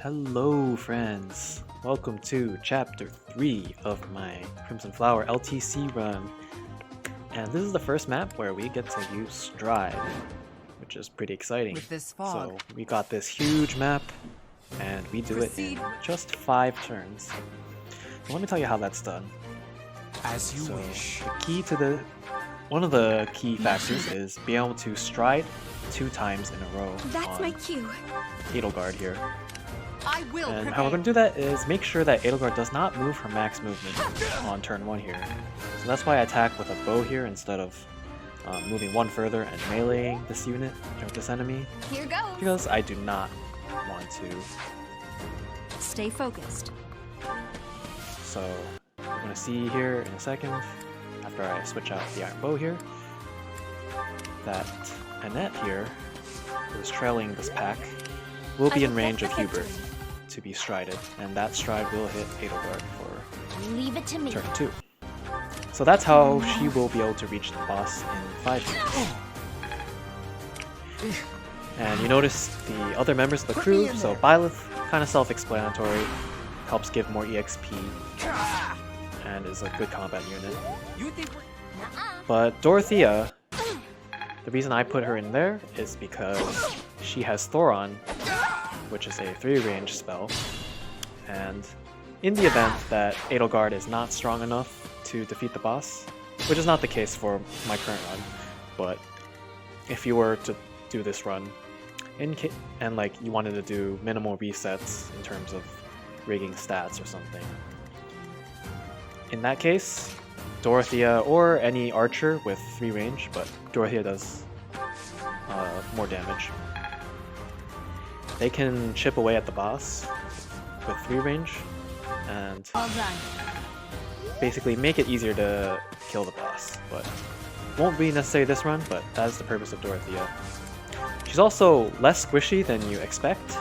Hello friends, welcome to chapter 3 of my Crimson Flower LTC run. And this is the first map where we get to use Stride, which is pretty exciting. With this fog. So we got this huge map and we do it in just 5 turns. So let me tell you how that's done. As you wish. The key to one of the key factors is being able to stride 2 times in a row. That's my cue. Edelgard here. I will. And how we're going to do that is make sure that Edelgard does not move her max movement on turn 1 here. So that's why I attack with a bow here instead of moving one further and meleeing this unit or this enemy. Here goes. Because I do not want to. Stay focused. So we're going to see here in a second, after I switch out the iron bow here, that Annette here, who is trailing this pack, will be in range of Hubert to be strided, and that stride will hit Edelgard for Leave it to me. turn 2. So that's how she will be able to reach the boss in 5 turns. And you notice the other members of the crew, so Byleth, kind of self-explanatory, helps give more EXP, and is a good combat unit. But Dorothea, the reason I put her in there is because she has Thoron, which is a 3-range spell, and in the event that Edelgard is not strong enough to defeat the boss, which is not the case for my current run, but if you were to do this run, and like you wanted to do minimal resets in terms of rigging stats or something, in that case, Dorothea or any archer with 3 range, but Dorothea does more damage, they can chip away at the boss with 3 range and basically make it easier to kill the boss. But won't be necessary this run, but that is the purpose of Dorothea. She's also less squishy than you expect.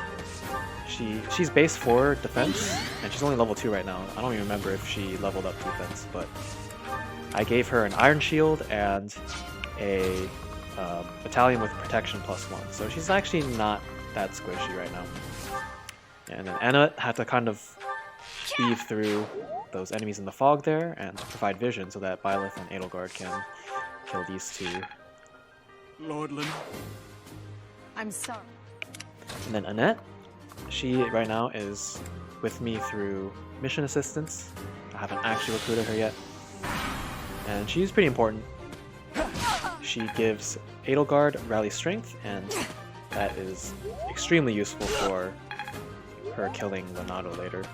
She's base 4 defense, and she's only level 2 right now. I don't even remember if she leveled up defense, but I gave her an iron shield and a battalion with protection +1, so she's actually not that squishy right now. And then Anna had to kind of weave through those enemies in the fog there and provide vision so that Byleth and Edelgard can kill these 2. Lordland. I'm sorry. And then Annette, she right now is with me through mission assistance. I haven't actually recruited her yet. And she's pretty important. She gives Edelgard rally strength, and that is extremely useful for her killing Leonardo later.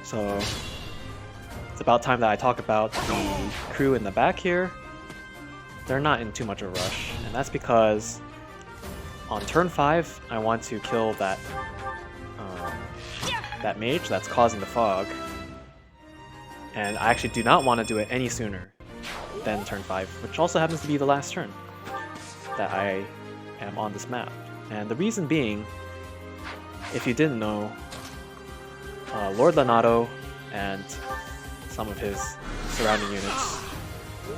So it's about time that I talk about the crew in the back here. They're not in too much of a rush, and that's because on turn 5 I want to kill that that mage that's causing the fog, and I actually do not want to do it any sooner than turn 5, which also happens to be the last turn that I am on this map. And the reason being, if you didn't know, Lord Leonardo and some of his surrounding units,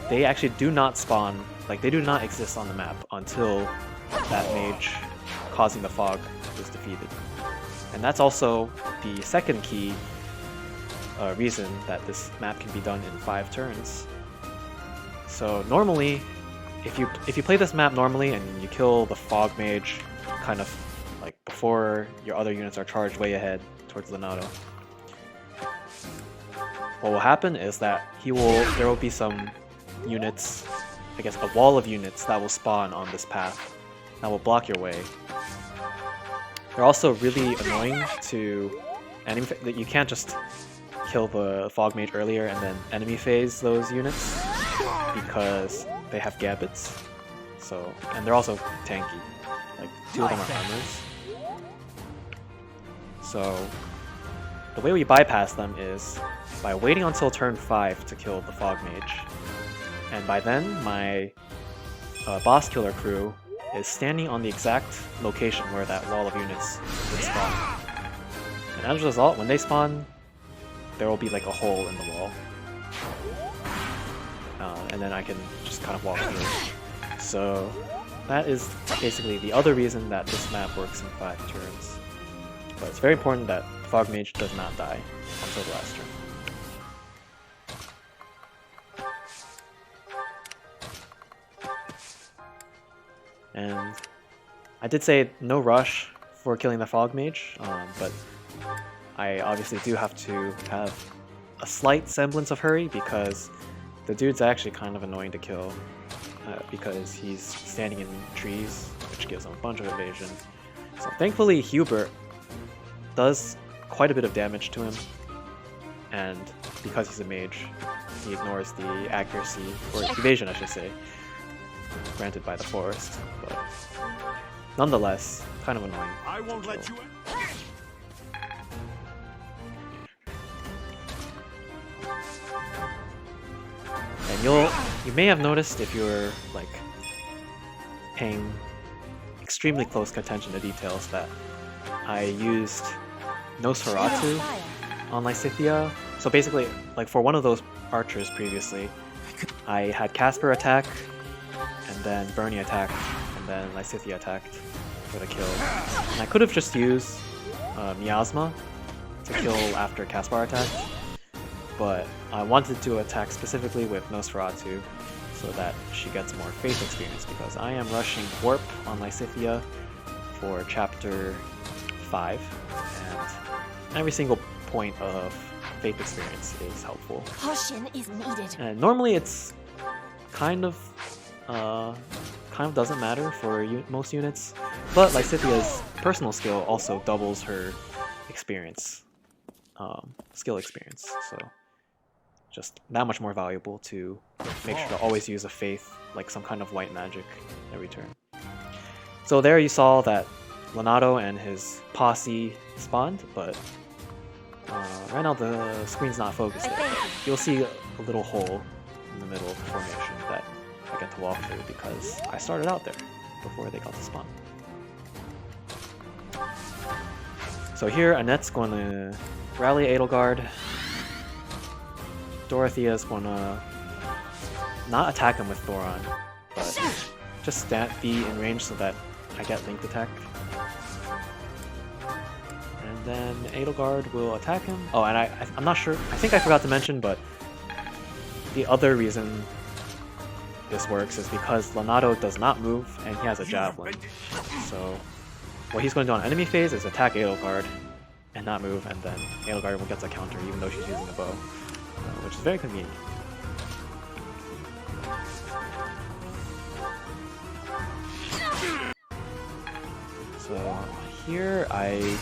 they actually do not spawn, like they do not exist on the map until that mage causing the fog is defeated. And that's also the second key reason that this map can be done in 5 turns. So normally, if you play this map normally and you kill the fog mage kind of like before your other units are charged way ahead towards Leonardo, what will happen is that there will be some units, I guess a wall of units that will spawn on this path that will block your way. They're also really annoying to enemy. You can't just kill the fog mage earlier and then enemy phase those units because they have gambits. So, and they're also tanky. Like 2 of them are armors. So the way we bypass them is by waiting until turn 5 to kill the fog mage. And by then, my boss killer crew is standing on the exact location where that wall of units would spawn. And as a result, when they spawn, there will be like a hole in the wall. And then I can just kind of walk through. So that is basically the other reason that this map works in 5 turns. But it's very important that Fog Mage does not die until the last turn. And I did say no rush for killing the Fog Mage, but I obviously do have to have a slight semblance of hurry because the dude's actually kind of annoying to kill because he's standing in trees, which gives him a bunch of evasion. So thankfully Hubert does quite a bit of damage to him, and because he's a mage, he ignores the accuracy, or evasion I should say, granted by the forest, but nonetheless, kind of annoying. I won't let you in. And you may have noticed if you're like paying extremely close attention to details that I used Nosferatu on Lysithea. So basically, like for one of those archers previously, I had Casper attack, and then Bernie attacked, and then Lysithea attacked for the kill. And I could have just used Miasma to kill after Caspar attacked, but I wanted to attack specifically with Nosferatu so that she gets more faith experience, because I am rushing Warp on Lysithea for chapter 5, and every single point of faith experience is helpful. Caution is needed. And normally it's kind of doesn't matter for most units, but Lysithea's personal skill also doubles her experience, skill experience, so just that much more valuable to make sure to always use a faith, like some kind of white magic, every turn. So there you saw that Lonato and his posse spawned, but right now the screen's not focused there. You'll see a little hole in the middle of the formation that I get to walk through because I started out there before they got to spawn. So here Annette's going to rally Edelgard. Dorothea's going to not attack him with Thoron, but just be in range so that I get linked attack. And then Edelgard will attack him. Oh, and I'm not sure, I think I forgot to mention, but the other reason this works is because Lonato does not move and he has a javelin. So what he's going to do on enemy phase is attack Edelgard and not move, and then Edelgard will get a counter even though she's using a bow, which is very convenient. So here I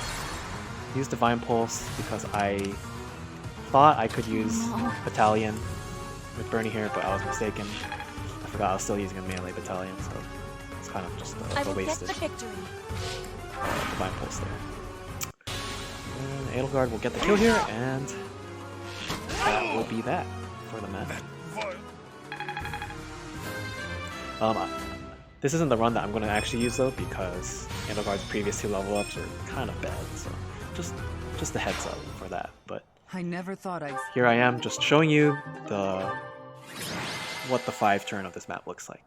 use Divine Pulse because I thought I could use Battalion with Bernie here, but I was mistaken. I forgot I was still using a melee Battalion, so it's kind of just a wasted Divine Pulse there. And Edelgard will get the kill here, and that will be that for the match. This isn't the run that I'm going to actually use though, because Edelgard's previous 2 level ups are kind of bad, so just a heads up for that. But I never thought I'd... here I am just showing you what the 5 turn of this map looks like.